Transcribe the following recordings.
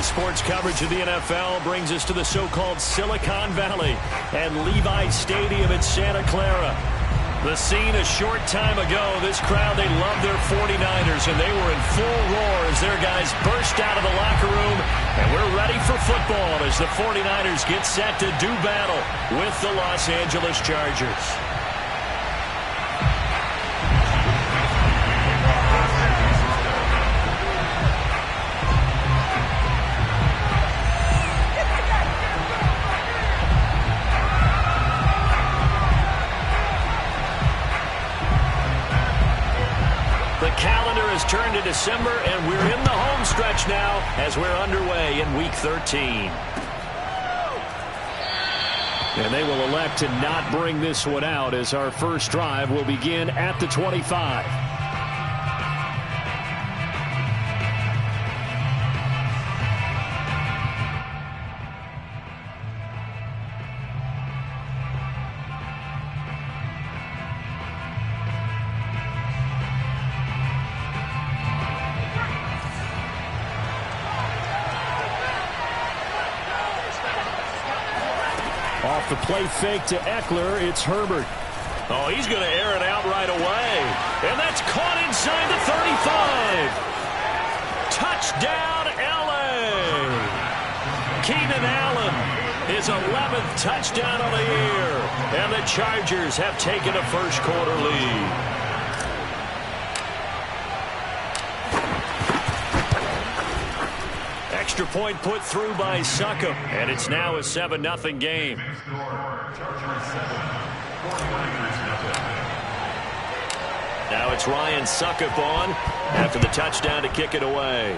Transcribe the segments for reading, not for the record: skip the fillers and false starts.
Daily sports coverage of the NFL brings us to the so-called Silicon Valley and Levi Stadium in Santa Clara. The scene a short time ago, this crowd, they love their 49ers, and they were in full roar as their guys burst out of the locker room. And we're ready for football as the 49ers get set to do battle with the Los Angeles Chargers. Turned to December, and we're in the home stretch now as we're underway in Week 13. And they will elect to not bring this one out as our first drive will begin at the 25. Off the play fake to Eckler, it's Herbert. Oh, he's going to air it out right away. And that's caught inside the 35. Touchdown, L.A. Keenan Allen, his 11th touchdown of the year. And the Chargers have taken a first-quarter lead. Extra point put through by Succop, and it's now a 7-0 game. Now it's Ryan Succop on after the touchdown to kick it away.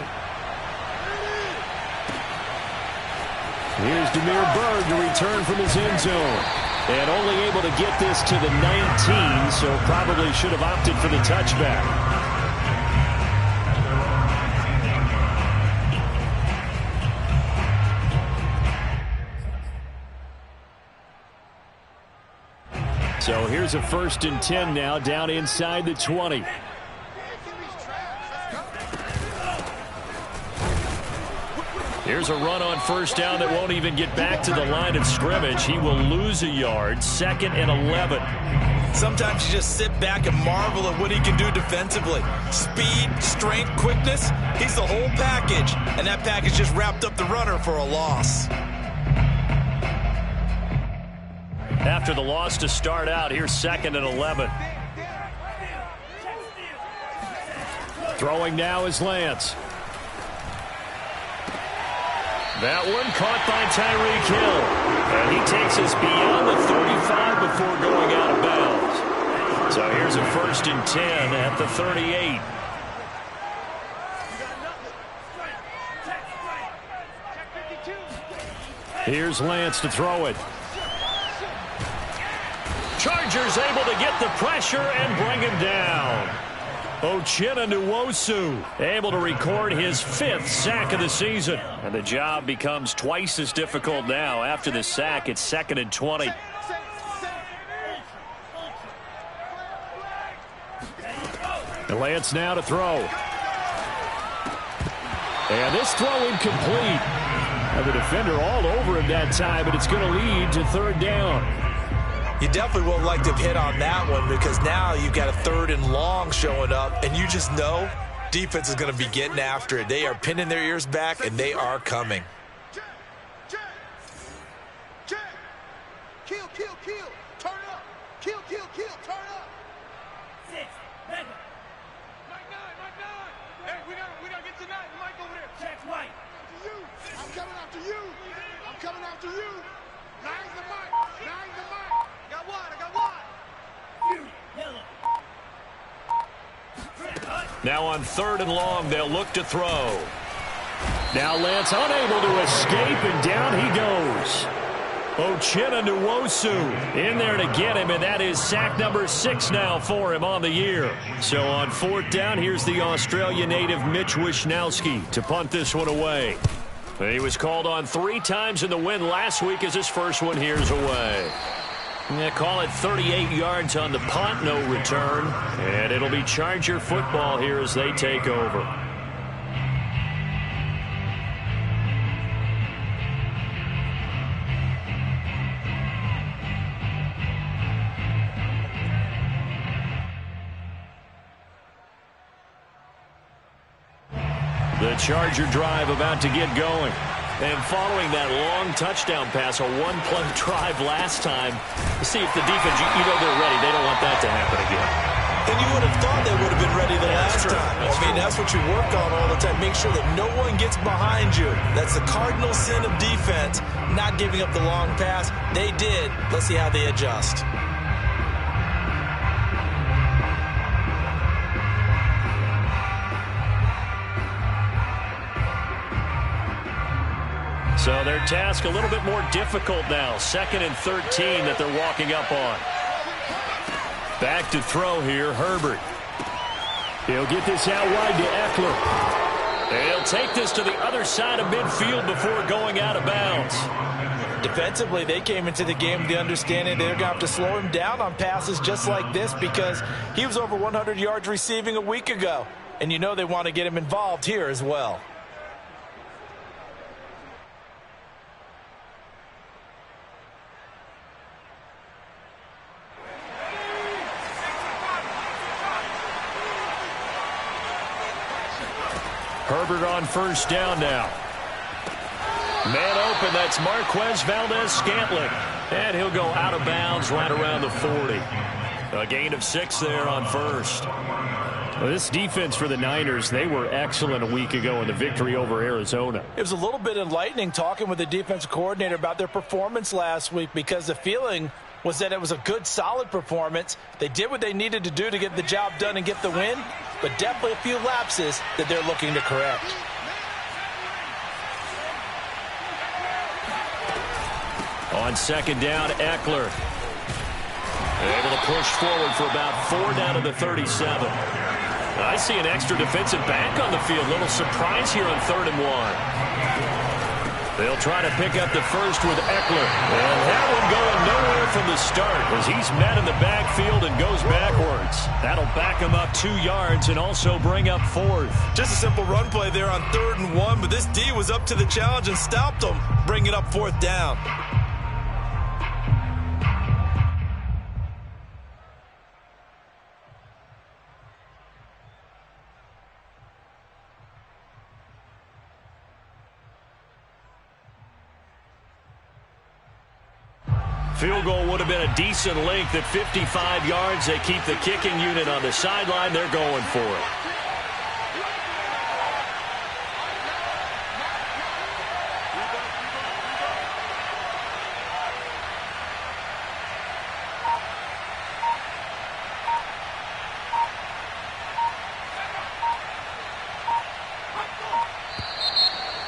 Here's Damiere Byrd to return from his end zone. And only able to get this to the 19, so probably should have opted for the touchback. So here's a 1st and 10 now, down inside the 20. Here's a run on first down that won't even get back to the line of scrimmage. He will lose a yard, 2nd and 11. Sometimes you just sit back and marvel at what he can do defensively. Speed, strength, quickness, he's the whole package. And that package just wrapped up the runner for a loss. After the loss to start out, here's 2nd and 11. Throwing now is Lance. That one caught by Tyreek Hill. And he takes us beyond the 35 before going out of bounds. So here's a 1st and 10 at the 38. Here's Lance to throw it. Chargers able to get the pressure and bring him down. Uchenna Nwosu able to record his 5th sack of the season. And the job becomes twice as difficult now. After the sack, it's 2nd and 20. And Lance now to throw. And this throw incomplete. And the defender all over him that time, but it's going to lead to 3rd down. You definitely won't like to hit on that one because now you've got a 3rd and long showing up, and you just know defense is going to be getting after it. They are pinning their ears back, and they are coming. Kill, kill, kill. Turn up. Kill, kill, kill. Turn up. 6, 7. Mike 9. Hey, we got to get to 9. Mike over there. Check White. I'm coming after you. I'm coming after you. 9's the mic. 9's the mic. I got one. Now on 3rd and long, they'll look to throw. Now Lance unable to escape, and down he goes. Uchenna Nwosu in there to get him, and that is sack number 6 now for him on the year. So on 4th down, here's the Australia native Mitch Wishnowsky to punt this one away. He was called on 3 times in the win last week as his first one here's away. They call it 38 yards on the punt, no return. And it'll be Charger football here as they take over. The Charger drive about to get going. And following that long touchdown pass, a one-play drive last time, to see if the defense, they're ready. They don't want that to happen again. And you would have thought they would have been ready the last time. That's what you work on all the time. Make sure that no one gets behind you. That's the cardinal sin of defense, not giving up the long pass. They did. Let's see how they adjust. So their task a little bit more difficult now. 2nd and 13 that they're walking up on. Back to throw here, Herbert. He'll get this out wide to Eckler. He'll take this to the other side of midfield before going out of bounds. Defensively, they came into the game with the understanding they're going to have to slow him down on passes just like this because he was over 100 yards receiving a week ago. And they want to get him involved here as well. Herbert on first down now. Man open, that's Marquez Valdes-Scantling. And he'll go out of bounds right around the 40. A gain of 6 there on first. Well, this defense for the Niners, they were excellent a week ago in the victory over Arizona. It was a little bit enlightening talking with the defensive coordinator about their performance last week because the feeling was that it was a good, solid performance. They did what they needed to do to get the job done and get the win, but definitely a few lapses that they're looking to correct. On 2nd down, Eckler. Able to push forward for about 4 down to the 37. I see an extra defensive back on the field. Little surprise here on 3rd and 1. They'll try to pick up the first with Eckler. And that one going nowhere from the start as he's met in the backfield and goes backwards. That'll back him up 2 yards and also bring up 4th. Just a simple run play there on 3rd and 1, but this D was up to the challenge and stopped him, bringing up 4th down. Field goal would have been a decent length at 55 yards. They keep the kicking unit on the sideline. They're going for it.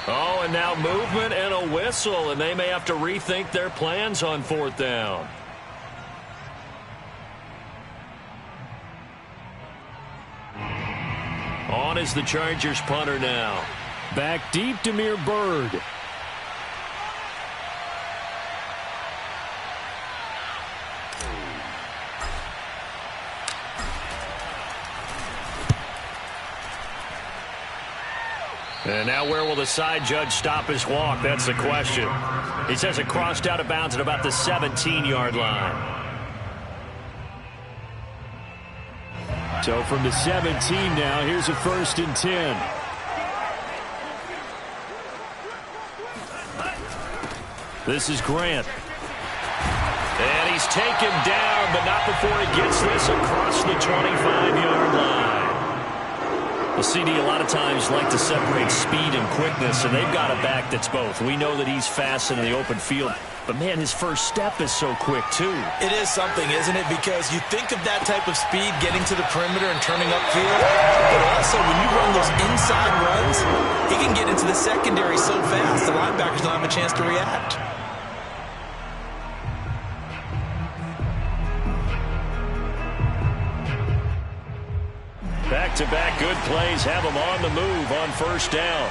Oh, and now movement and a whistle, and they may have to rethink their plans on 4th down. On is the Chargers punter now. Back deep, Damiere Byrd. And now where will the side judge stop his walk? That's the question. He says it crossed out of bounds at about the 17-yard line. So from the 17 now, here's a 1st and 10. This is Grant. And he's taken down, but not before he gets this across the 25-yard line. The CD a lot of times like to separate speed and quickness, and they've got a back that's both. We know that he's fast in the open field, but, man, his first step is so quick, too. It is something, isn't it? Because you think of that type of speed getting to the perimeter and turning upfield, but also when you run those inside runs, he can get into the secondary so fast the linebackers don't have a chance to react. Back-to-back good plays have him on the move on 1st down.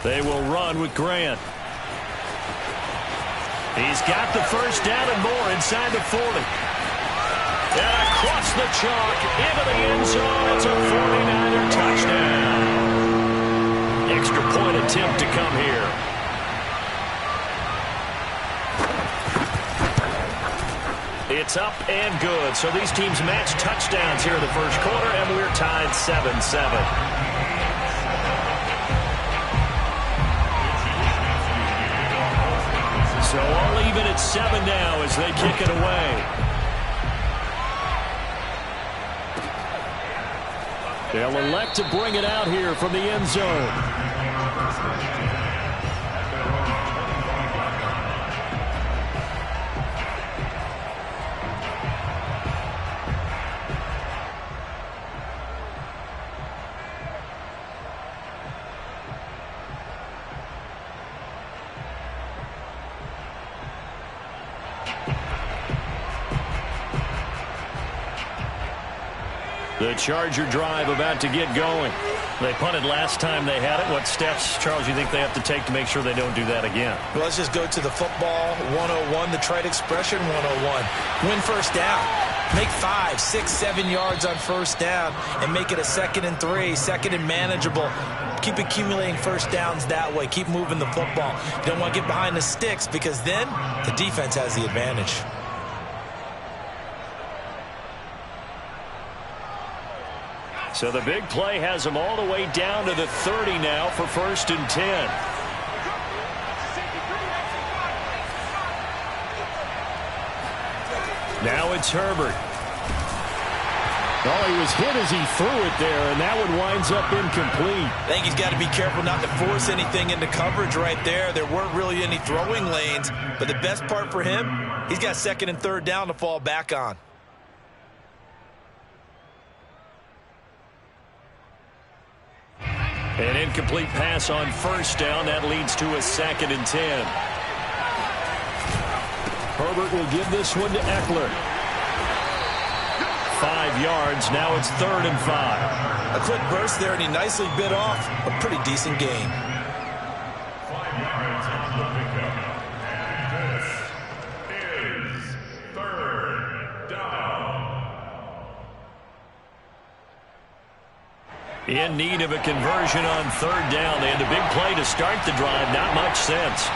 They will run with Grant. He's got the 1st down and more inside the 40. And across the chalk into the end zone. It's a 49er touchdown. Extra point attempt to come here. It's up and good. So these teams match touchdowns here in the first quarter, and we're tied 7-7. So all even at 7 now as they kick it away. They'll elect to bring it out here from the end zone. The Charger drive about to get going. They punted last time they had it. What steps, Charles, you think they have to take to make sure they don't do that again? Well, let's just go to the football 101, the trade expression 101. Win first down. Make 5, 6, 7 yards on first down and make it a 2nd and 3, 2nd and manageable. Keep accumulating first downs that way. Keep moving the football. You don't want to get behind the sticks because then the defense has the advantage. So the big play has them all the way down to the 30 now for 1st and 10. Now it's Herbert. Oh, he was hit as he threw it there, and that one winds up incomplete. I think he's got to be careful not to force anything into coverage right there. There weren't really any throwing lanes, but the best part for him, he's got 2nd and 3rd down to fall back on. An incomplete pass on first down. That leads to a 2nd and 10. Herbert will give this one to Eckler. 5 yards. Now it's 3rd and 5. A quick burst there, and he nicely bit off a pretty decent gain. 5 yards on the pickup. And this is 3rd down. In need of a conversion on 3rd down. They had a big play to start the drive. Not much sense.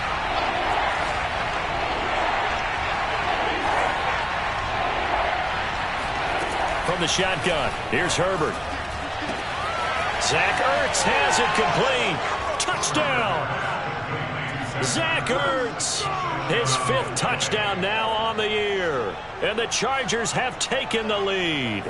From the shotgun, here's Herbert. Zach Ertz has it complete. Touchdown. Zach Ertz, his 5th touchdown now on the year. And the Chargers have taken the lead.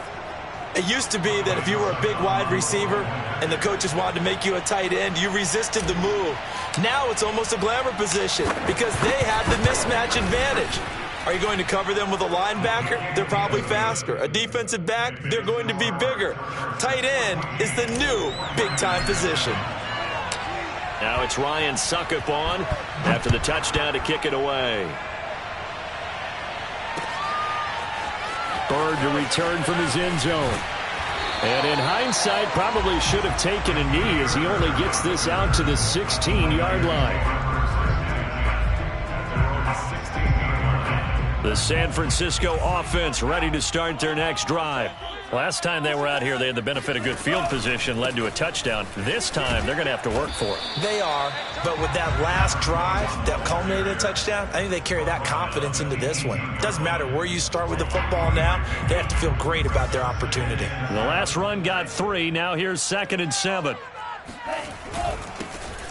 It used to be that if you were a big wide receiver and the coaches wanted to make you a tight end, you resisted the move. Now it's almost a glamour position because they have the mismatch advantage. Are you going to cover them with a linebacker? They're probably faster. A defensive back? They're going to be bigger. Tight end is the new big-time position. Now it's Ryan Suckup on after the touchdown to kick it away. Bird to return from his end zone. And in hindsight, probably should have taken a knee as he only gets this out to the 16-yard line. The San Francisco offense ready to start their next drive. Last time they were out here, they had the benefit of good field position, led to a touchdown. This time, they're going to have to work for it. They are, but with that last drive that culminated a touchdown, I think they carry that confidence into this one. It doesn't matter where you start with the football now. They have to feel great about their opportunity. The last run got 3. Now here's 2nd and 7.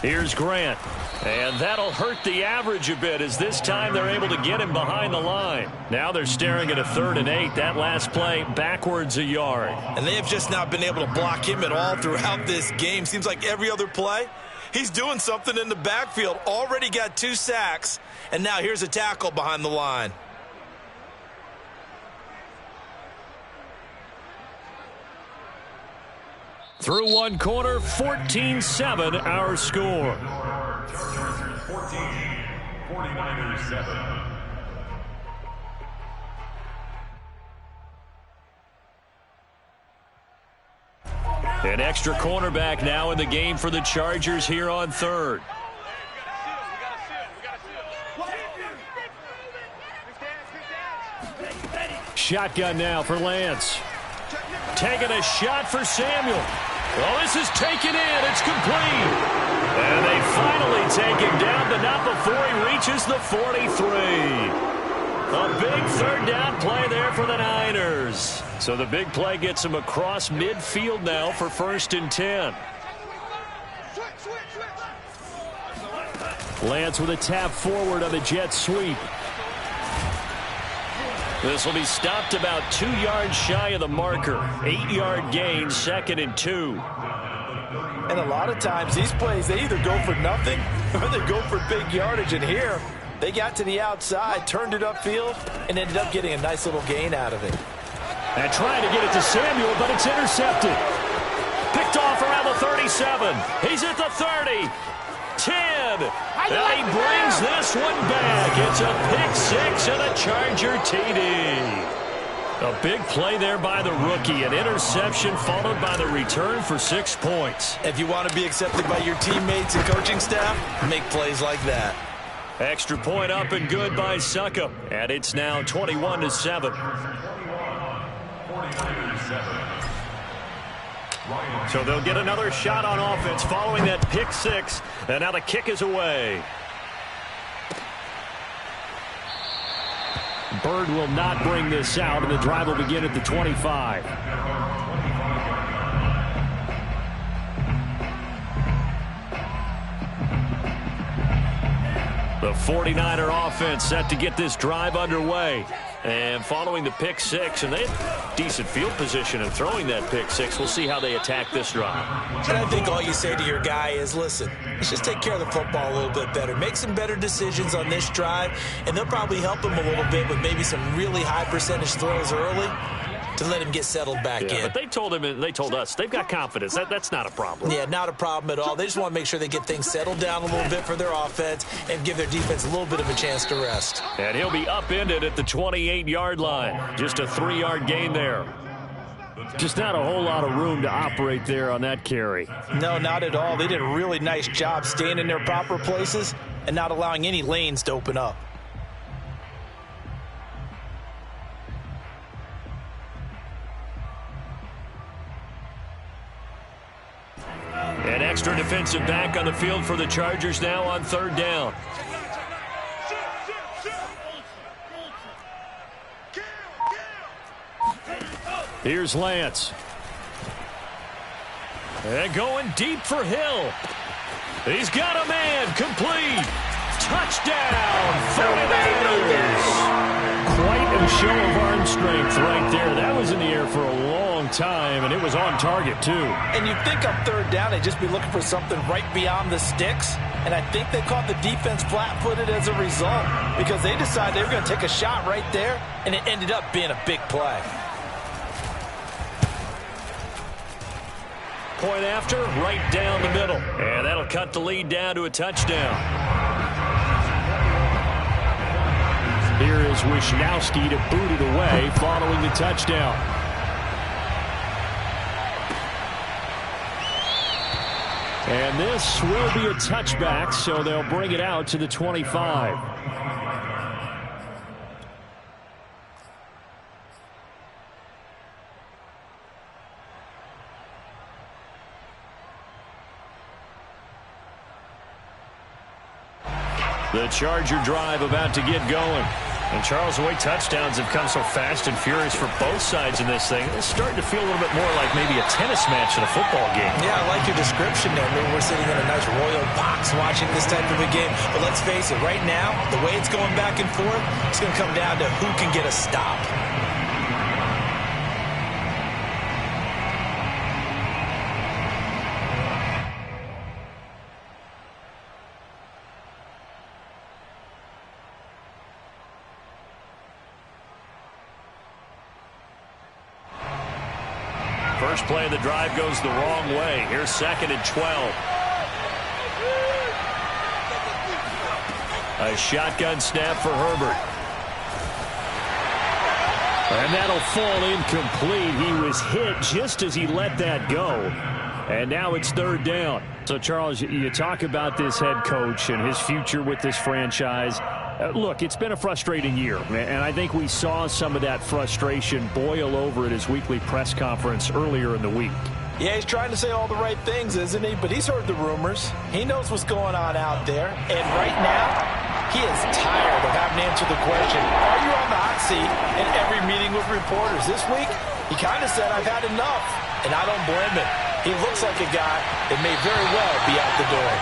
Here's Grant. And that'll hurt the average a bit as this time they're able to get him behind the line. Now they're staring at a 3rd and 8. That last play backwards a yard. And they have just not been able to block him at all throughout this game. Seems like every other play, he's doing something in the backfield. Already got 2 sacks. And now here's a tackle behind the line. Through one quarter, 14-7 our score. Chargers 14, 49ers 7. An extra cornerback now in the game for the Chargers here on 3rd. Shotgun now for Lance. Taking a shot for Samuel. Well, this is taken in. It's complete. And they finally take him down, but not before he reaches the 43. A big third down play there for the Niners. So the big play gets them across midfield now for 1st and 10. Lance with a tap forward on the jet sweep. This will be stopped about 2 yards shy of the marker. 8-yard gain, 2nd and 2. And a lot of times these plays, they either go for nothing or they go for big yardage. And here, they got to the outside, turned it upfield, and ended up getting a nice little gain out of it. And trying to get it to Samuel, but it's intercepted. Picked off around the 37. He's at the 30. 10. And he brings this one back. It's a pick-6 and a Charger TD. A big play there by the rookie. An interception followed by the return for 6 points. If you want to be accepted by your teammates and coaching staff, make plays like that. Extra point up and good by Succop. And it's now 21-7. So they'll get another shot on offense following that pick-6. And now the kick is away. Bird will not bring this out, and the drive will begin at the 25. The 49er offense set to get this drive underway. And following the pick-6, and they have decent field position in throwing that pick-6. We'll see how they attack this drive. And I think all you say to your guy is, listen, let's just take care of the football a little bit better. Make some better decisions on this drive, and they'll probably help him a little bit with maybe some really high percentage throws early to let him get settled back in. But they told him, and they told us, they've got confidence. That's not a problem. Yeah, not a problem at all. They just want to make sure they get things settled down a little bit for their offense and give their defense a little bit of a chance to rest. And he'll be upended at the 28-yard line. Just a 3-yard gain there. Just not a whole lot of room to operate there on that carry. No, not at all. They did a really nice job staying in their proper places and not allowing any lanes to open up. An extra defensive back on the field for the Chargers now on 3rd down. Here's Lance. And going deep for Hill. He's got a man. Complete. Touchdown. 49ers. Quite a show of arm strength right there. That was in the air for a long time, and it was on target, too. And you'd think on 3rd down they'd just be looking for something right beyond the sticks. And I think they caught the defense flat-footed as a result because they decided they were going to take a shot right there, and it ended up being a big play. Point after, right down the middle. And that'll cut the lead down to a touchdown. Here is Wisnowski to boot it away following the touchdown. And this will be a touchback, so they'll bring it out to the 25. The Charger drive about to get going. And Charles, the way touchdowns have come so fast and furious for both sides in this thing, it's starting to feel a little bit more like maybe a tennis match in a football game. Yeah, I like your description there. Maybe we're sitting in a nice royal box watching this type of a game. But let's face it, right now, the way it's going back and forth, it's going to come down to who can get a stop. First play of the drive goes the wrong way. Here's 2nd and 12. A shotgun snap for Herbert. And that'll fall incomplete. He was hit just as he let that go. And now it's 3rd down. So, Charles, you talk about this head coach and his future with this franchise. Look, it's been a frustrating year, and I think we saw some of that frustration boil over at his weekly press conference earlier in the week. Yeah, he's trying to say all the right things, isn't he? But he's heard the rumors. He knows what's going on out there. And right now, He is tired of having to answer the question, are you on the hot seat, in every meeting with reporters. This week, he kind of said, I've had enough, and I don't blame him. He looks like a guy that may very well be out the door.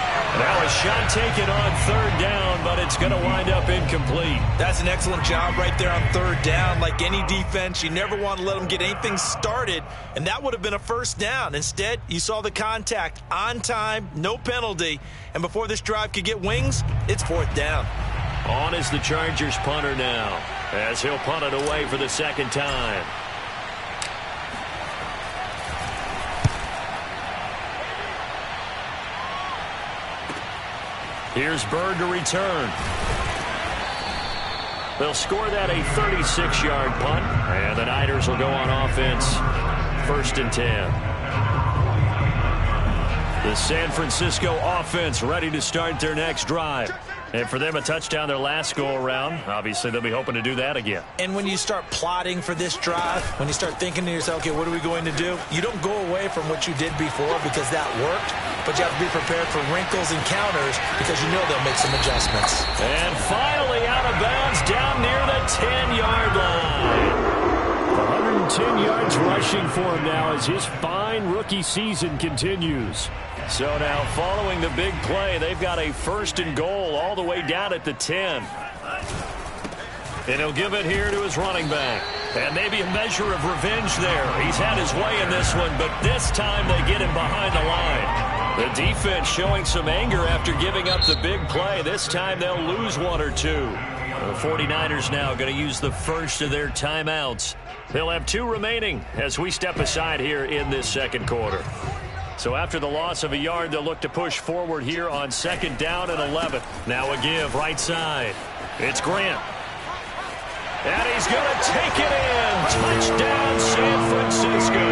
Now a shot taken on third down, but it's going to wind up incomplete. That's an excellent job right there on third down. Like any defense, you never want to let them get anything started, and that would have been a first down. Instead, you saw the contact on time, no penalty, and before this drive could get wings, it's fourth down. On is the Chargers punter now, as he'll punt it away for the second time. Here's Bird to return. They'll score that a 36-yard punt, and the Niners will go on offense, 1st and 10. The San Francisco offense ready to start their next drive. And for them, a touchdown their last go-around. Obviously, they'll be hoping to do that again. And when you start plotting for this drive, when you start thinking to yourself, okay, what are we going to do? You don't go away from what you did before because that worked, but you have to be prepared for wrinkles and counters because you know they'll make some adjustments. And finally out of bounds down near the 10-yard line. 110 yards rushing for him now as his fine rookie season continues. So now following the big play, they've got a 1st and goal all the way down at the 10. And he'll give it here to his running back. And maybe a measure of revenge there. He's had his way in this one, but this time they get him behind the line. The defense showing some anger after giving up the big play. This time they'll lose 1 or 2. The 49ers now going to use the first of their timeouts. They'll have 2 remaining as we step aside here in this second quarter. So after the loss of a yard, they'll look to push forward here on 2nd down and 11. Now a give right side. It's Grant. And he's going to take it in. Touchdown, San Francisco.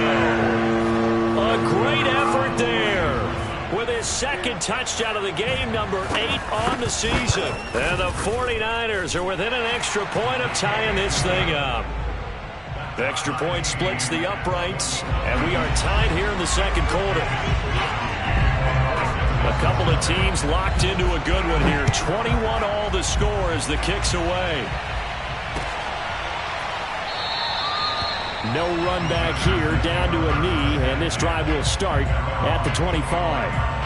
A great effort there with his 2nd touchdown of the game, number 8 on the season. And the 49ers are within an extra point of tying this thing up. The extra point splits the uprights, and we are tied here in the second quarter. A couple of teams locked into a good one here. 21 all the score as the kick's away. No run back here, down to a knee, and this drive will start at the 25.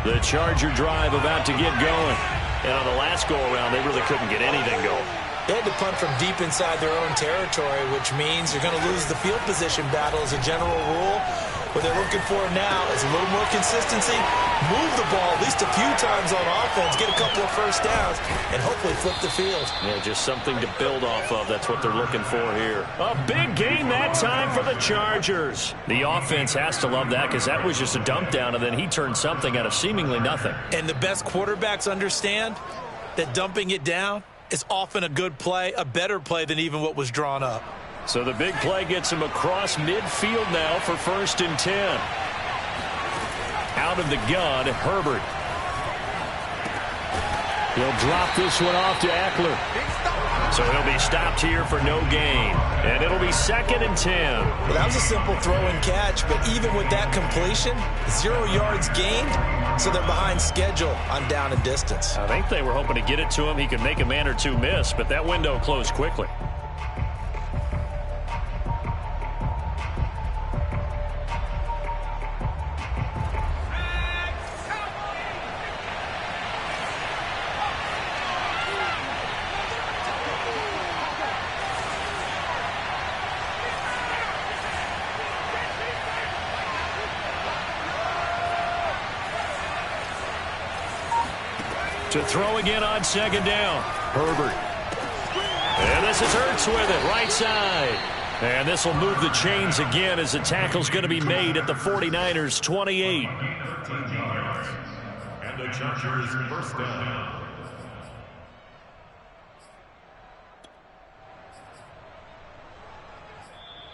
The Charger drive about to get going. And on the last go-around, they really couldn't get anything going. They had to punt from deep inside their own territory, which means you're going to lose the field position battle as a general rule. What they're looking for now is a little more consistency, move the ball at least a few times on offense, get a couple of first downs, and hopefully flip the field. Yeah, just something to build off of. That's what they're looking for here. A big gain that time for the Chargers. The offense has to love that because that was just a dump down, and then he turned something out of seemingly nothing. And the best quarterbacks understand that dumping it down is often a good play, a better play than even what was drawn up. So the big play gets him across midfield now for 1st and 10. Out of the gun, Herbert. He'll drop this one off to Eckler. So he'll be stopped here for no gain. And it'll be 2nd and 10. Well, that was a simple throw and catch, but even with that completion, 0 yards gained, so they're behind schedule on down and distance. I think they were hoping to get it to him. He could make a man or two miss, but that window closed quickly. To throw again on 2nd down. Herbert. And this is Hurts with it, right side. And this will move the chains again as the tackle's going to be made at the 49ers' 28. And the Chargers first down.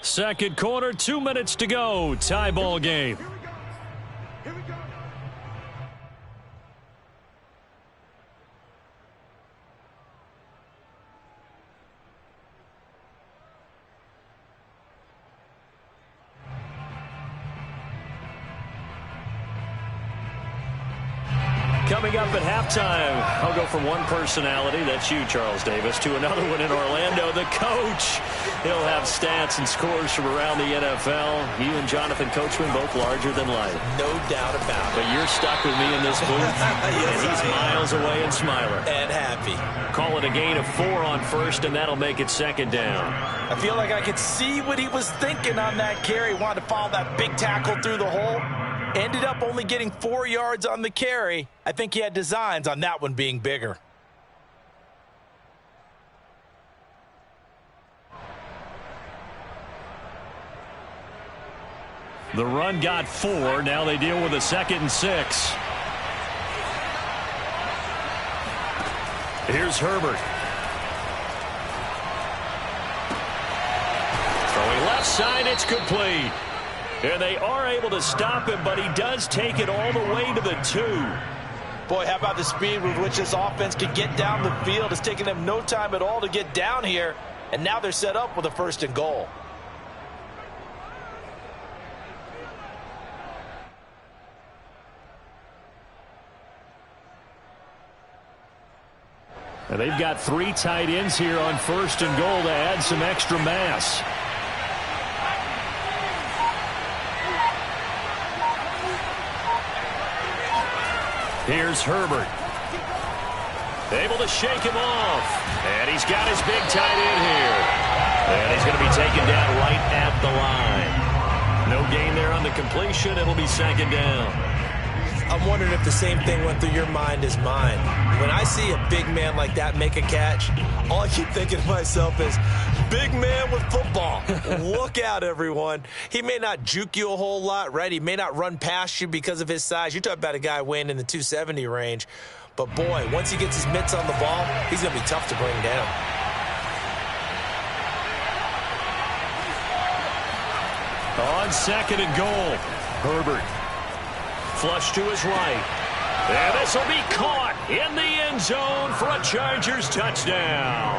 Second quarter, 2 minutes to go. Tie ball game. Here we go. Coming up at halftime, I'll go from one personality, that's you, Charles Davis, to another one in Orlando, the coach. He'll have stats and scores from around the NFL. You and Jonathan Coachman, both larger than life. No doubt about it. But you're stuck with me in this booth, Yes, and he's miles away and smiling. And happy. Call it a gain of 4 on first, and that'll make it second down. I feel like I could see what he was thinking on that carry. Wanted to follow that big tackle through the hole. Ended up only getting 4 yards on the carry. I think he had designs on that one being bigger. The run got 4. Now they deal with a 2nd and 6. Here's Herbert. Throwing left side, it's complete. And they are able to stop him, but he does take it all the way to the 2. Boy, how about the speed with which this offense can get down the field? It's taken them no time at all to get down here, and now they're set up with a 1st and goal. And they've got 3 tight ends here on 1st and goal to add some extra mass. Here's Herbert. Able to shake him off. And he's got his big tight end here. And he's going to be taken down right at the line. No gain there on the completion. It'll be 2nd down. I'm wondering if the same thing went through your mind as mine. When I see a big man like that make a catch, all I keep thinking to myself is, big man with football. Look out, everyone. He may not juke you a whole lot, right? He may not run past you because of his size. You're talking about a guy weighing in the 270 range. But, boy, once he gets his mitts on the ball, he's going to be tough to bring down. On 2nd and goal, Herbert. Flush to his right. And this will be caught in the end zone for a Chargers touchdown.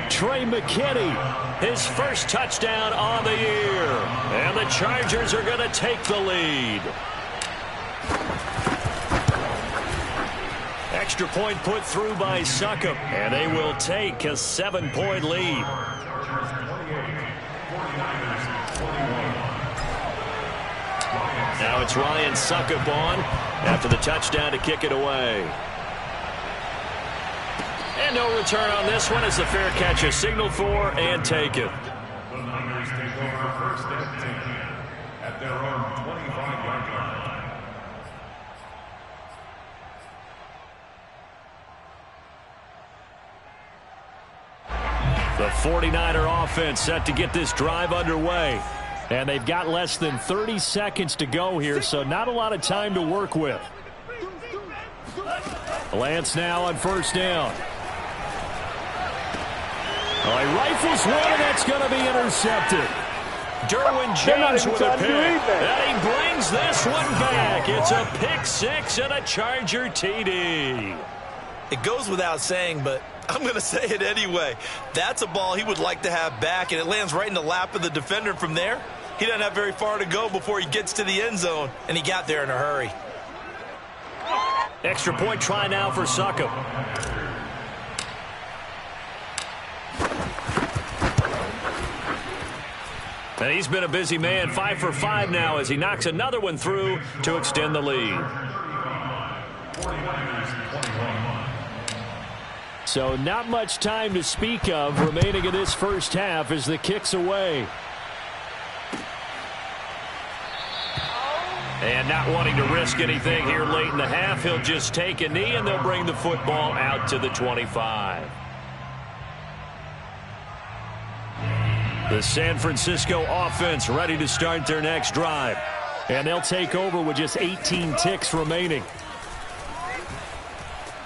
Trey McKinney, his first touchdown on the year. And the Chargers are going to take the lead. Extra point put through by Succop. And they will take a 7-point lead. Now it's Ryan Succop on after the touchdown to kick it away. And no return on this one as the fair catch is signaled for and taken. The Niners take over 1st and 10 at their own 25-yard line. The 49er offense set to get this drive underway. And they've got less than 30 seconds to go here, so not a lot of time to work with. Lance now on 1st down. All right, rifles one, and that's going to be intercepted. Derwin James with a pick. And he brings this one back. It's a pick 6 and a Charger TD. It goes without saying, but I'm going to say it anyway. That's a ball he would like to have back, and it lands right in the lap of the defender from there. He doesn't have very far to go before he gets to the end zone, and he got there in a hurry. Extra point try now for Succop. And he's been a busy man, 5 for 5 now as he knocks another one through to extend the lead. So not much time to speak of remaining in this first half as the kick's away. And not wanting to risk anything here late in the half, he'll just take a knee and they'll bring the football out to the 25. The San Francisco offense ready to start their next drive. And they'll take over with just 18 ticks remaining.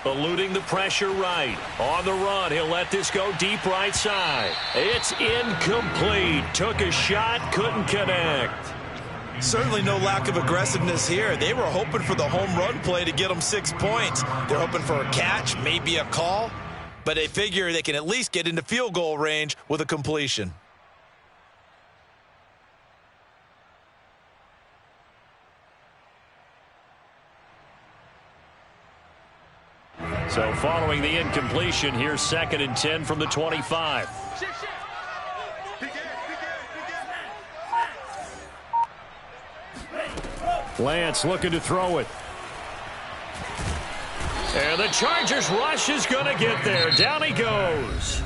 Eluding the pressure right. On the run, he'll let this go deep right side. It's incomplete. Took a shot, couldn't connect. Certainly no lack of aggressiveness here. They were hoping for the home run play to get them 6 points. They're hoping for a catch, maybe a call, but they figure they can at least get into field goal range with a completion. So following the incompletion, here's 2nd and 10 from the 25. Lance looking to throw it. And the Chargers rush is going to get there. Down he goes.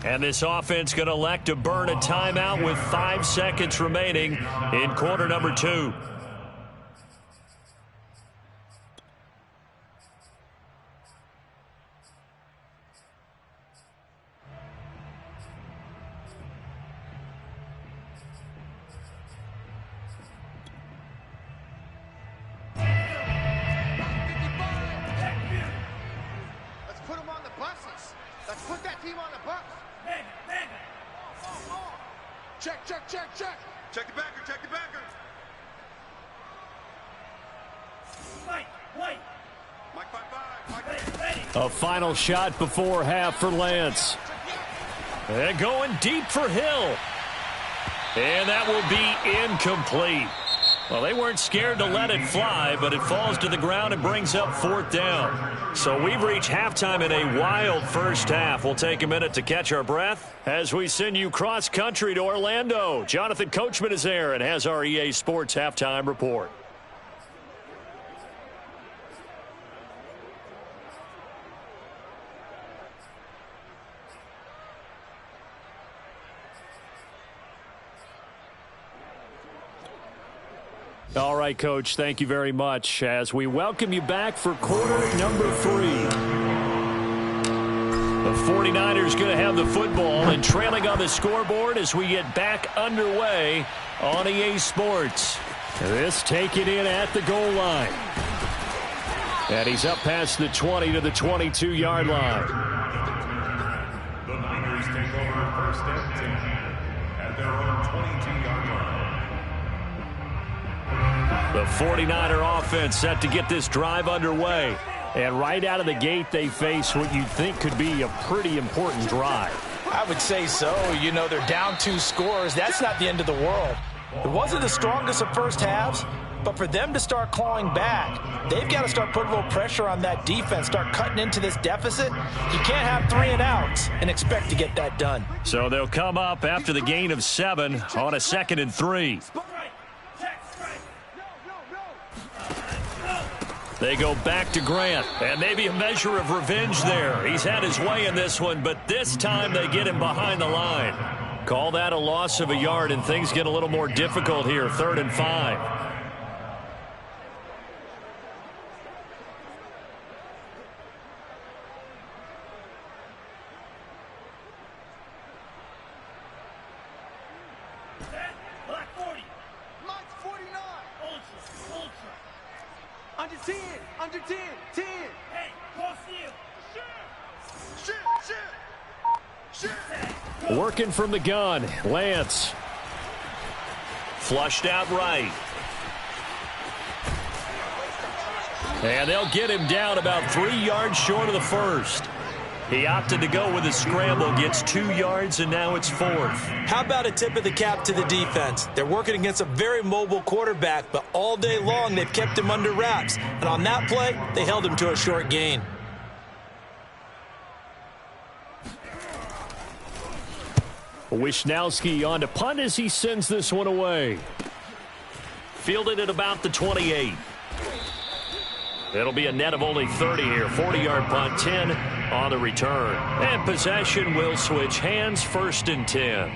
And this offense going to elect to burn a timeout with 5 seconds remaining in quarter number 2. Check the backer, check the backer. A final shot before half for Lance. And going deep for Hill. And that will be incomplete. Well, they weren't scared to let it fly, but it falls to the ground and brings up 4th down. So we've reached halftime in a wild first half. We'll take a minute to catch our breath as we send you cross-country to Orlando. Jonathan Coachman is there and has our EA Sports halftime report. All right, Coach, thank you very much as we welcome you back for quarter number 3. The 49ers going to have the football and trailing on the scoreboard as we get back underway on EA Sports. This taken in at the goal line. And he's up past the 20 to the 22-yard line. The Niners take over 1st and 10 at their own 22-yard line. The 49er offense set to get this drive underway. And right out of the gate, they face what you'd think could be a pretty important drive. I would say so. You know, they're down 2 scores. That's not the end of the world. It wasn't the strongest of first halves, but for them to start clawing back, they've got to start putting a little pressure on that defense, start cutting into this deficit. You can't have 3 and outs and expect to get that done. So they'll come up after the gain of 7 on a 2nd and 3. They go back to Grant, and maybe a measure of revenge there. He's had his way in this one, but this time they get him behind the line. Call that a loss of a yard, and things get a little more difficult here, 3rd and 5. Under 10, 10. Hey, cross field. Working from the gun, Lance. Flushed out right. And they'll get him down about 3 yards short of the first. He opted to go with a scramble, gets 2 yards, and now it's 4th. How about a tip of the cap to the defense? They're working against a very mobile quarterback, but all day long they've kept him under wraps. And on that play, they held him to a short gain. Wishnowski on to punt as he sends this one away. Fielded at about the 28. It'll be a net of only 30 here. 40-yard punt, 10 on the return. And possession will switch hands, 1st and 10.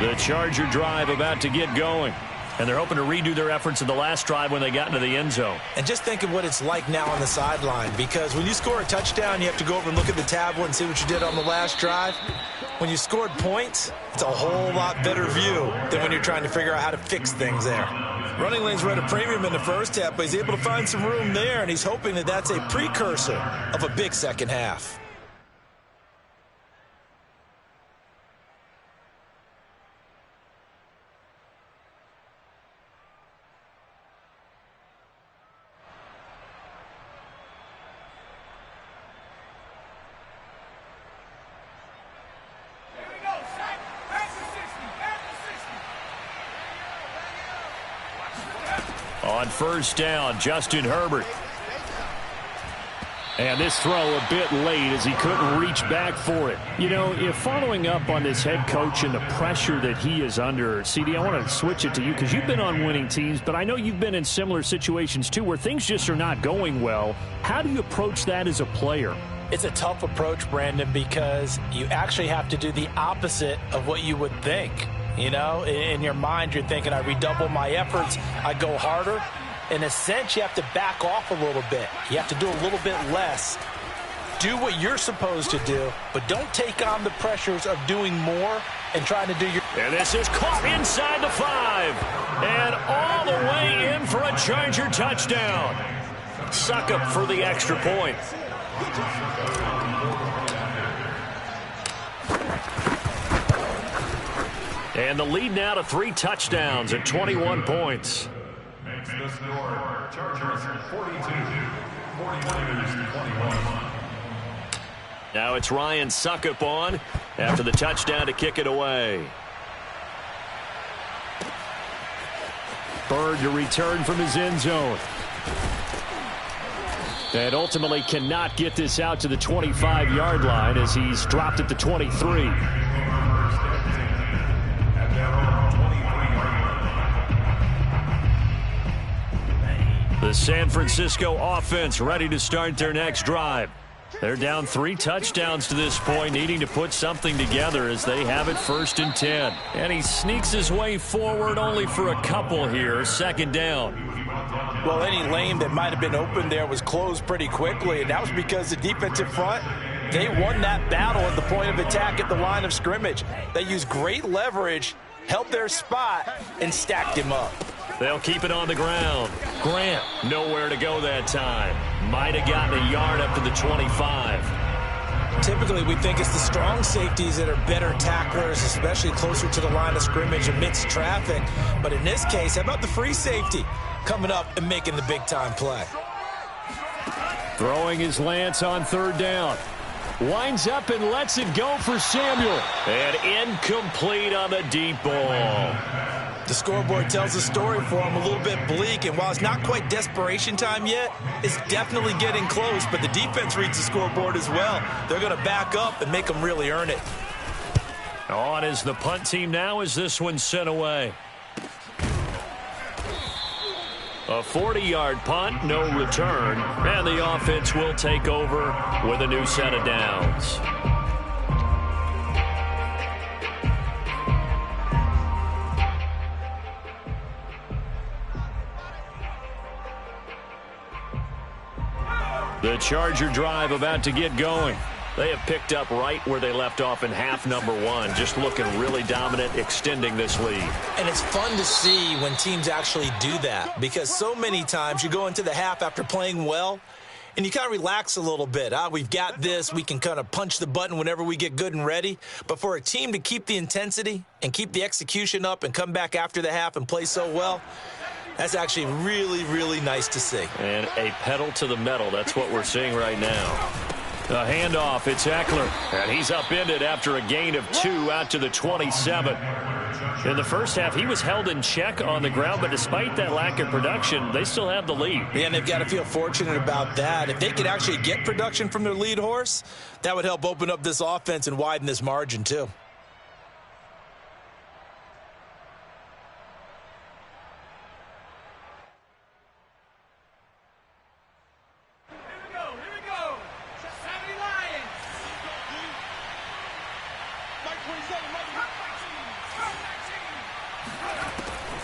The Charger drive about to get going. And they're hoping to redo their efforts in the last drive when they got into the end zone. And just think of what it's like now on the sideline, because when you score a touchdown, you have to go over and look at the tablet and see what you did on the last drive. When you scored points, it's a whole lot better view than when you're trying to figure out how to fix things there. Running lanes were at a premium in the first half, but he's able to find some room there, and he's hoping that that's a precursor of a big second half. On first down, Justin Herbert. And this throw a bit late as he couldn't reach back for it. You know, if following up on this head coach and the pressure that he is under, CD, I want to switch it to you because you've been on winning teams, but I know you've been in similar situations too where things just are not going well. How do you approach that as a player? It's a tough approach, Brandon, because you actually have to do the opposite of what you would think. You know, in your mind, you're thinking, I redouble my efforts, I go harder. In a sense, you have to back off a little bit. You have to do a little bit less. Do what you're supposed to do, but don't take on the pressures of doing more and trying to do your... And this is caught inside the 5. And all the way in for a Charger touchdown. Succop for the extra point. And the lead now to 3 touchdowns at 21 points. Makes the score Chargers 42, 49ers 21. Now it's Ryan Succop on after the touchdown to kick it away. Bird to return from his end zone. And ultimately cannot get this out to the 25-yard line as he's dropped at the 23. The San Francisco offense ready to start their next drive. They're down 3 touchdowns to this point, needing to put something together as they have it 1st and 10. And he sneaks his way forward only for a couple here, 2nd down. Well, any lane that might have been open there was closed pretty quickly, and that was because the defensive front, they won that battle at the point of attack at the line of scrimmage. They used great leverage, held their spot, and stacked him up. They'll keep it on the ground. Grant, nowhere to go that time. Might have gotten a yard up to the 25. Typically, we think it's the strong safeties that are better tacklers, especially closer to the line of scrimmage amidst traffic. But in this case, how about the free safety coming up and making the big-time play? Throwing his Lance on 3rd down. Winds up and lets it go for Samuel. And incomplete on the deep ball. The scoreboard tells a story for him, a little bit bleak, and while it's not quite desperation time yet, it's definitely getting close, but the defense reads the scoreboard as well. They're going to back up and make them really earn it. On is the punt team now as this one's sent away. A 40-yard punt, no return, and the offense will take over with a new set of downs. The Charger drive about to get going. They have picked up right where they left off in half number 1, just looking really dominant, extending this lead. And it's fun to see when teams actually do that, because so many times you go into the half after playing well, and you kind of relax a little bit. We've got this. We can kind of punch the button whenever we get good and ready. But for a team to keep the intensity and keep the execution up and come back after the half and play so well, that's actually really, really nice to see. And a pedal to the metal. That's what we're seeing right now. The handoff, it's Eckler. And he's upended after a gain of 2 out to the 27. In the first half, he was held in check on the ground, but despite that lack of production, they still have the lead. Yeah, and they've got to feel fortunate about that. If they could actually get production from their lead horse, that would help open up this offense and widen this margin too.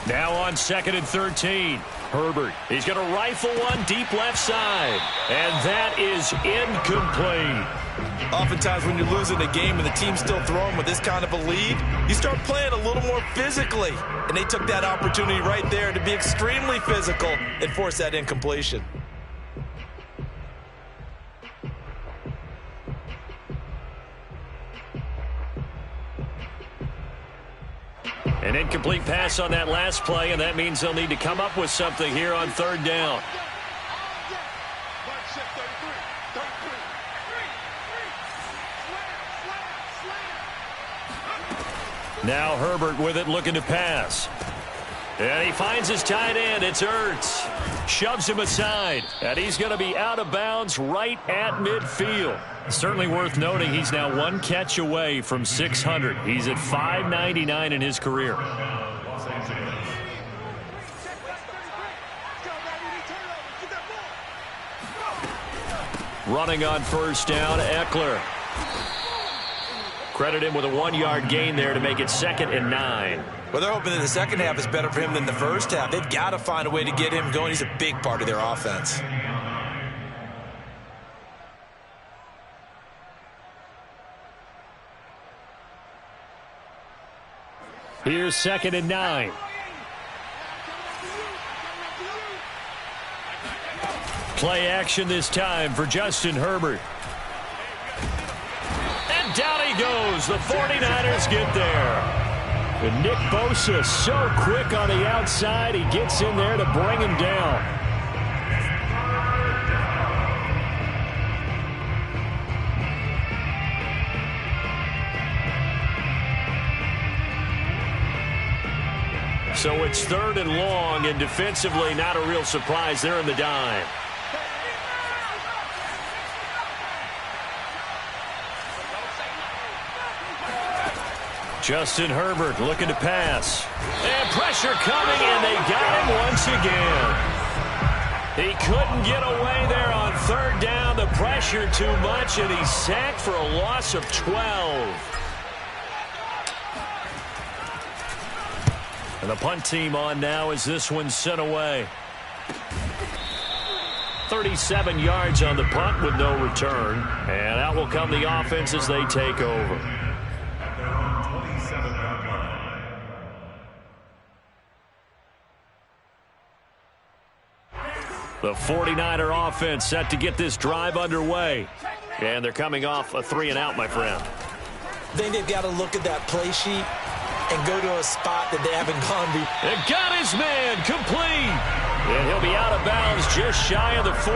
Now on 2nd and 13. Herbert, he's going to rifle one deep left side. And that is incomplete. Oftentimes when you're losing a game and the team's still throwing with this kind of a lead, you start playing a little more physically. And they took that opportunity right there to be extremely physical and force that incompletion. An incomplete pass on that last play, and that means they'll need to come up with something here on 3rd down. Now Herbert with it, looking to pass. And he finds his tight end. It's Ertz. Shoves him aside. And he's going to be out of bounds right at midfield. Certainly worth noting he's now 1 catch away from 600. He's at 599 in his career. Running on 1st down, Eckler. Credit him with a 1-yard gain there to make it 2nd and 9. Well, they're hoping that the second half is better for him than the first half. They've got to find a way to get him going. He's a big part of their offense. Here's 2nd and 9. Play action this time for Justin Herbert. And down he goes. The 49ers get there. And Nick Bosa so quick on the outside. He gets in there to bring him down. So it's 3rd and long, and defensively not a real surprise. They're in the dime. Justin Herbert looking to pass. And pressure coming, and they got him once again. He couldn't get away there on 3rd down. The pressure too much, and he's sacked for a loss of 12. And the punt team on now as this one's sent away. 37 yards on the punt with no return. And out will come the offense as they take over. The 49er offense set to get this drive underway. And they're coming off a 3-and-out, my friend. I think they've got to look at that play sheet and go to a spot that they haven't gone to. And got his man complete. And he'll be out of bounds just shy of the 40.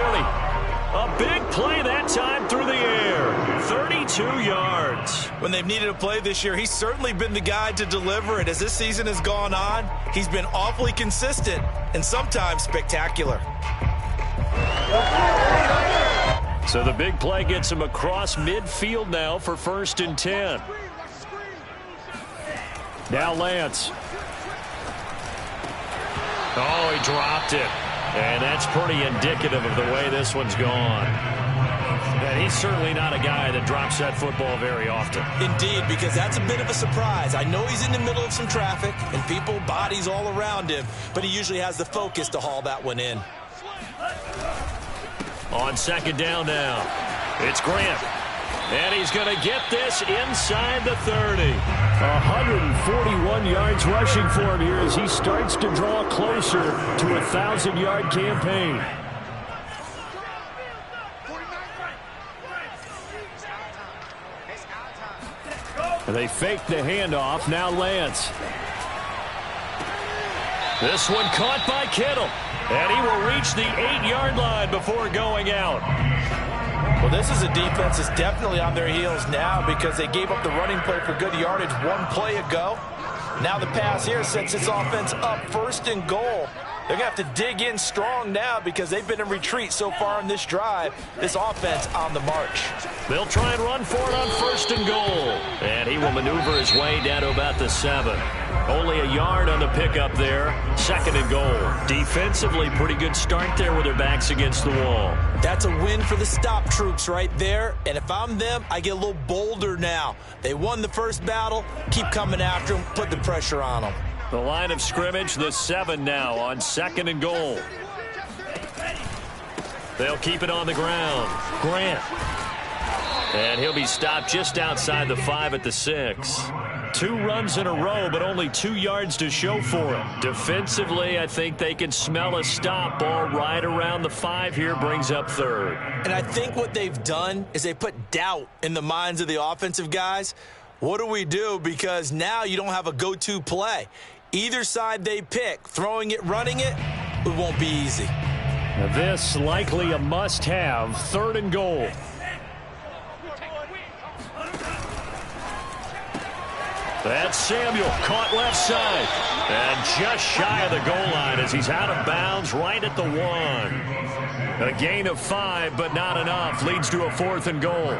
A big play that time through the air. 32 yards. When they've needed a play this year, he's certainly been the guy to deliver it. As this season has gone on, he's been awfully consistent and sometimes spectacular. So the big play gets him across midfield now for 1st and 10. Now Lance. Oh, he dropped it. And that's pretty indicative of the way this one's gone. And he's certainly not a guy that drops that football very often. Indeed, because that's a bit of a surprise. I know he's in the middle of some traffic and people, bodies all around him, but he usually has the focus to haul that one in. On 2nd down now, it's Grant. And he's going to get this inside the 30. 141 yards rushing for him here as he starts to draw closer to a 1,000-yard campaign. They fake the handoff. Now Lance. This one caught by Kittle. And he will reach the 8-yard line before going out. Well, this is a defense that's definitely on their heels now because they gave up the running play for good yardage one play ago. Now the pass here sets this offense up 1st and goal. They're going to have to dig in strong now because they've been in retreat so far in this drive. This offense on the march. They'll try and run for it on 1st and goal. And he will maneuver his way down to about the 7. Only a yard on the pickup there. 2nd and goal. Defensively, pretty good start there with their backs against the wall. That's a win for the stop troops right there. And if I'm them, I get a little bolder now. They won the first battle. Keep coming after them. Put the pressure on them. The line of scrimmage, the 7 now on 2nd and goal. They'll keep it on the ground. Grant. And he'll be stopped just outside the 5 at the 6. 2 runs in a row, but only 2 yards to show for it. Defensively, I think they can smell a stop. Ball right around the 5 here, brings up 3rd. And I think what they've done is they put doubt in the minds of the offensive guys. What do we do? Because now you don't have a go-to play. Either side they pick, throwing it, running it, it won't be easy. Now this likely a must-have, 3rd and goal. That's Samuel, caught left side. And just shy of the goal line as he's out of bounds right at the 1. A gain of 5, but not enough. Leads to a 4th and goal.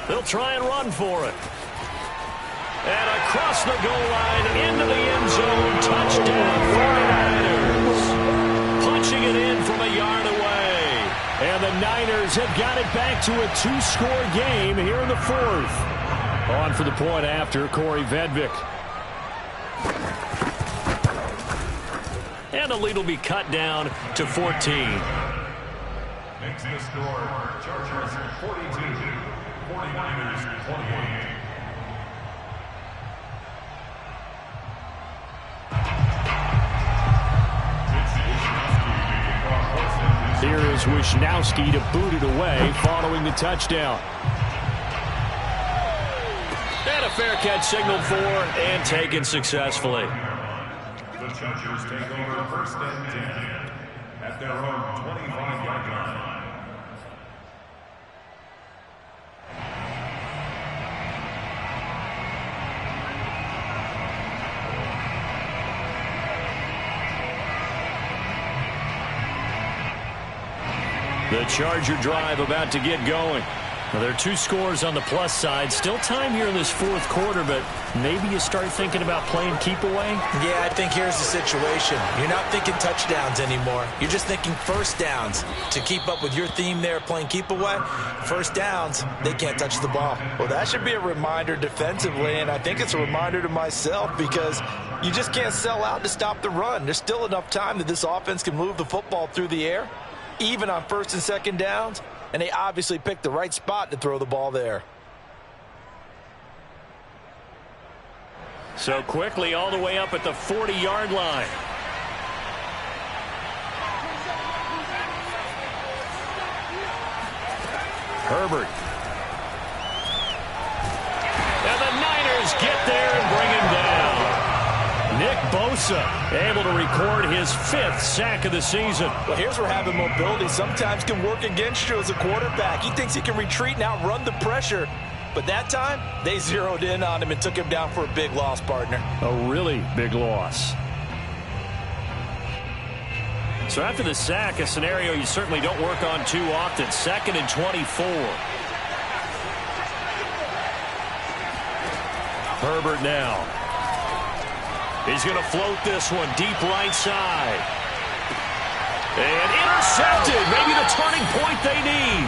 They'll try and run for it. And across the goal line, into the end zone, touchdown 49ers. Punching it in from a yard away. And the Niners have got it back to a 2-score game here in the 4th. On for the point after, Corey Vedvik. And the lead will be cut down to 14. Makes the score, Chargers 42, 49ers 28. Here is Wishnowski to boot it away following the touchdown. And a fair catch signaled for and taken successfully. The Chargers take over 1st and 10 at their own 25-yard line. The Charger drive about to get going. Well, there are 2 scores on the plus side. Still time here in this 4th quarter, but maybe you start thinking about playing keep away? Yeah, I think here's the situation. You're not thinking touchdowns anymore. You're just thinking first downs. To keep up with your theme there, playing keep away, first downs, they can't touch the ball. Well, that should be a reminder defensively, and I think it's a reminder to myself because you just can't sell out to stop the run. There's still enough time that this offense can move the football through the air, even on 1st and 2nd downs. And they obviously picked the right spot to throw the ball there. So quickly all the way up at the 40-yard line. Herbert. And the Niners get there and bring him down. Nick Bosa able to record his 5th sack of the season. Well, here's where having mobility sometimes can work against you as a quarterback. He thinks he can retreat and outrun the pressure. But that time, they zeroed in on him and took him down for a big loss, partner. A really big loss. So after the sack, a scenario you certainly don't work on too often. 2nd and 24. Herbert now. He's going to float this one deep right side. And intercepted. Maybe the turning point they need.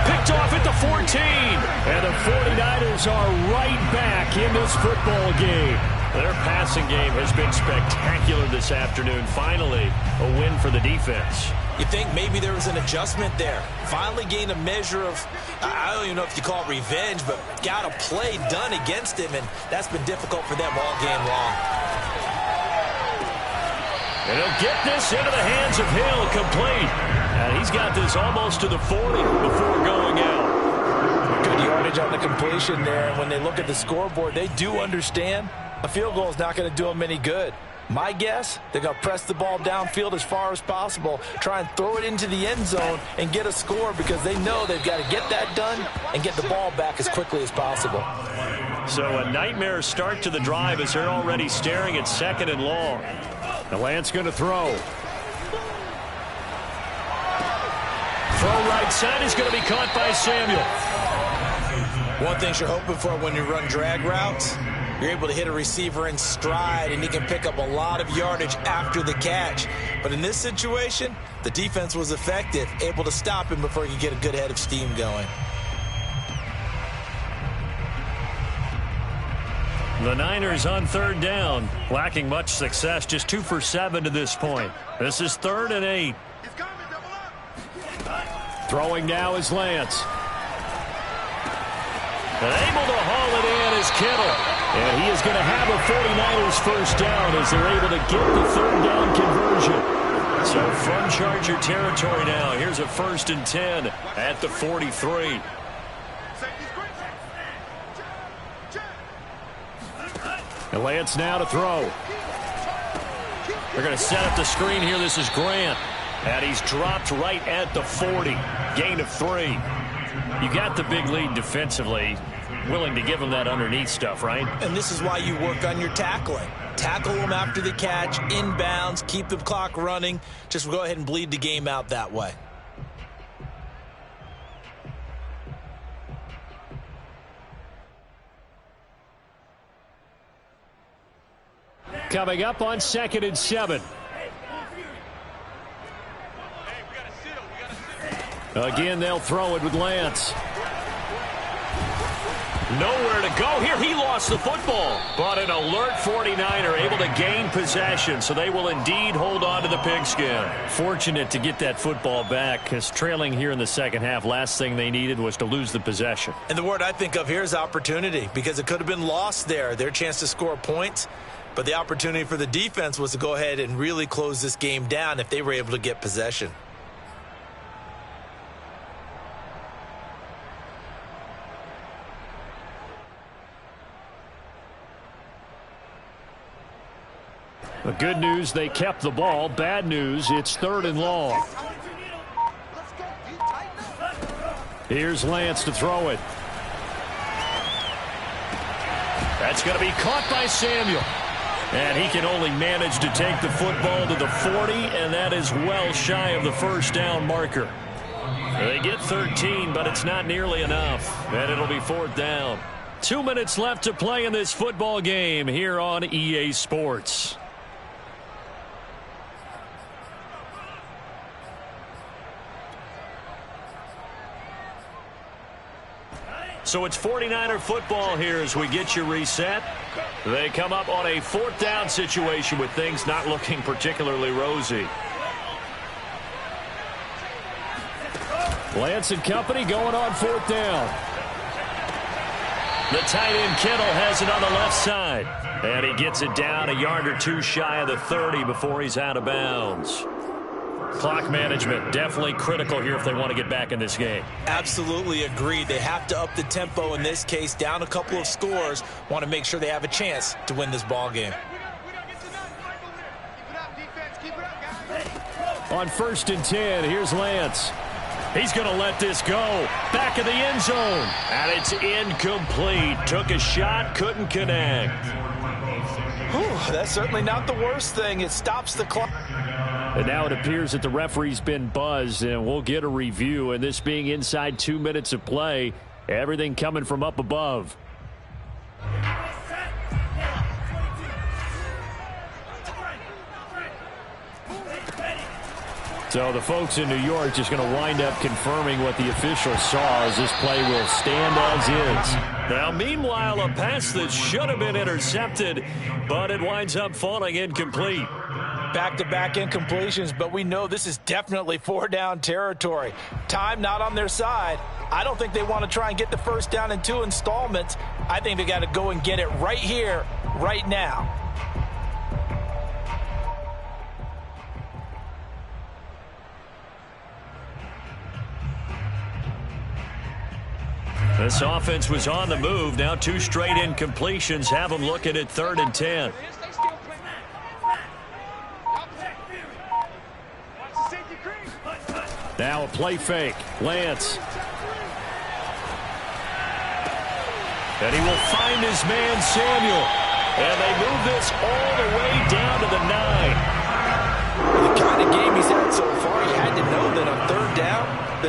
Picked off at the 14. And the 49ers are right back in this football game. Their passing game has been spectacular this afternoon. Finally, a win for the defense. You think maybe there was an adjustment there. Finally gained a measure of, I don't even know if you call it revenge, but got a play done against him, and that's been difficult for them all game long. And he'll get this into the hands of Hill, complete. And he's got this almost to the 40 before going out. Good yardage on the completion there, and when they look at the scoreboard, they do understand a field goal is not going to do them any good. My guess, they're going to press the ball downfield as far as possible, try and throw it into the end zone and get a score because they know they've got to get that done and get the ball back as quickly as possible. So a nightmare start to the drive as they're already staring at 2nd and long. The Lance going to throw. Throw right side is going to be caught by Samuel. One thing you're hoping for when you run drag routes, you're able to hit a receiver in stride, and he can pick up a lot of yardage after the catch. But in this situation, the defense was effective, able to stop him before he could get a good head of steam going. The Niners on third down, lacking much success, just 2 for 7 to this point. This is 3rd and 8. Throwing now is Lance. And able to haul it in is Kittle. And he is going to have a 49ers first down as they're able to get the 3rd down conversion. So from Charger territory now, here's a 1st and 10 at the 43. And Lance now to throw. They're going to set up the screen here. This is Grant. And he's dropped right at the 40. Gain of 3. You got the big lead defensively. Willing to give him that underneath stuff, right? And this is why you work on your tackling. Tackle them after the catch, inbounds, keep the clock running. Just go ahead and bleed the game out that way. Coming up on 2nd and 7. Again, they'll throw it with Lance. Nowhere to go here. He lost the football. But an alert 49er able to gain possession, so they will indeed hold on to the pigskin. Fortunate to get that football back, because trailing here in the second half, last thing they needed was to lose the possession. And the word I think of here is opportunity, because it could have been lost there. Their chance to score points. But the opportunity for the defense was to go ahead and really close this game down if they were able to get possession. The good news, they kept the ball. Bad news, it's 3rd and long. Here's Lance to throw it. That's going to be caught by Samuel. And he can only manage to take the football to the 40, and that is well shy of the first down marker. They get 13, but it's not nearly enough, and it'll be 4th down. 2 minutes left to play in this football game here on EA Sports. So it's 49er football here as we get you reset. They come up on a 4th down situation with things not looking particularly rosy. Lance and company going on 4th down. The tight end Kittle has it on the left side. And he gets it down a yard or 2 shy of the 30 before he's out of bounds. Clock management definitely critical here if they want to get back in this game. Absolutely agreed. They have to up the tempo in this case, down a couple of scores. Want to make sure they have a chance to win this ball game. On 1st and 10, here's Lance. He's going to let this go. Back of the end zone. And it's incomplete. Took a shot, couldn't connect. Whew, that's certainly not the worst thing. It stops the clock. And now it appears that the referee's been buzzed, and we'll get a review. And this being inside 2 minutes of play, everything coming from up above. So the folks in New York just going to wind up confirming what the official saw as this play will stand as is. Now, meanwhile, a pass that should have been intercepted, but it winds up falling incomplete. Back-to-back incompletions, but we know this is definitely 4-down territory. Time not on their side. I don't think they want to try and get the first down in 2 installments. I think they got to go and get it right here, right now. This offense was on the move. Now 2 straight incompletions have them looking at 3rd and 10. Now a play fake. Lance. And he will find his man Samuel. And they move this all the way down to the 9.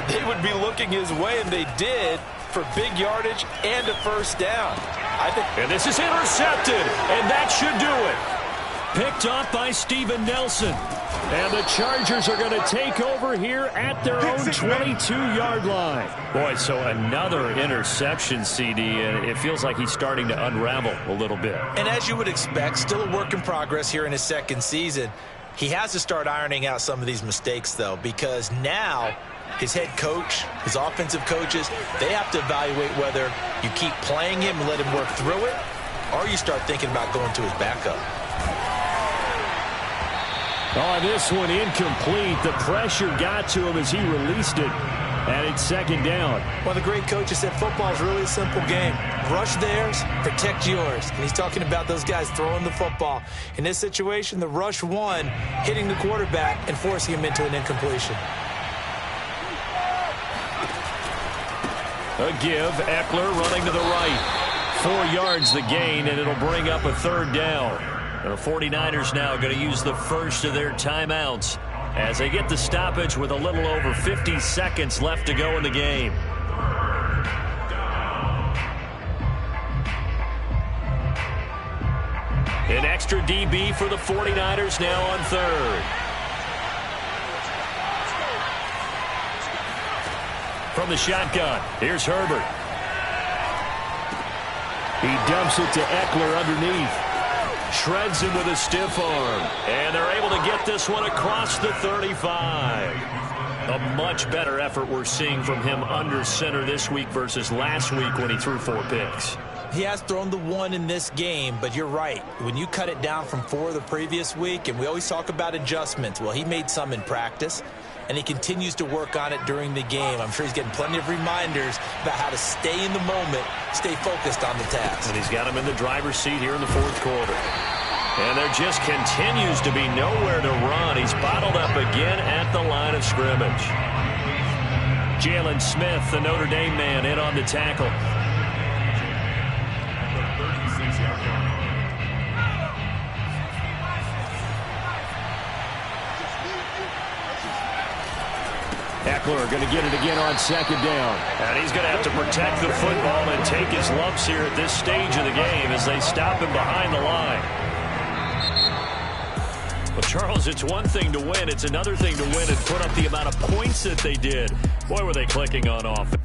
that they would be looking his way, and they did, for big yardage and a first down. And this is intercepted, and that should do it. Picked off by Steven Nelson. And the Chargers are going to take over here at their own 22-yard line. Boy, so another interception, CD, and it feels like he's starting to unravel a little bit. And as you would expect, still a work in progress here in his second season. He has to start ironing out some of these mistakes, though, because now his head coach, his offensive coaches, they have to evaluate whether you keep playing him and let him work through it, or you start thinking about going to his backup. Oh, this one incomplete. The pressure got to him as he released it. And it's second down. One of the great coaches said football is really a simple game. Rush theirs, protect yours. And he's talking about those guys throwing the football. In this situation, the rush won, hitting the quarterback and forcing him into an incompletion. A give. Eckler running to the right. 4 yards the gain, and it'll bring up a third down. The 49ers now going to use the first of their timeouts as they get the stoppage with a little over 50 seconds left to go in the game. An extra DB for the 49ers now on third. From the shotgun, here's Herbert. He dumps it to Eckler underneath. Shreds him with a stiff arm. And they're able to get this one across the 35. A much better effort we're seeing from him under center this week versus last week when he threw 4 picks. He has thrown the 1 in this game, but you're right. When you cut it down from 4 the previous week, and we always talk about adjustments, well, he made some in practice, and he continues to work on it during the game. I'm sure he's getting plenty of reminders about how to stay in the moment, stay focused on the task. And he's got him in the driver's seat here in the 4th quarter. And there just continues to be nowhere to run. He's bottled up again at the line of scrimmage. Jalen Smith, the Notre Dame man, in on the tackle. Eckler going to get it again on second down. And he's going to have to protect the football and take his lumps here at this stage of the game as they stop him behind the line. Well, Charles, it's one thing to win. It's another thing to win and put up the amount of points that they did. Boy, were they clicking on offense.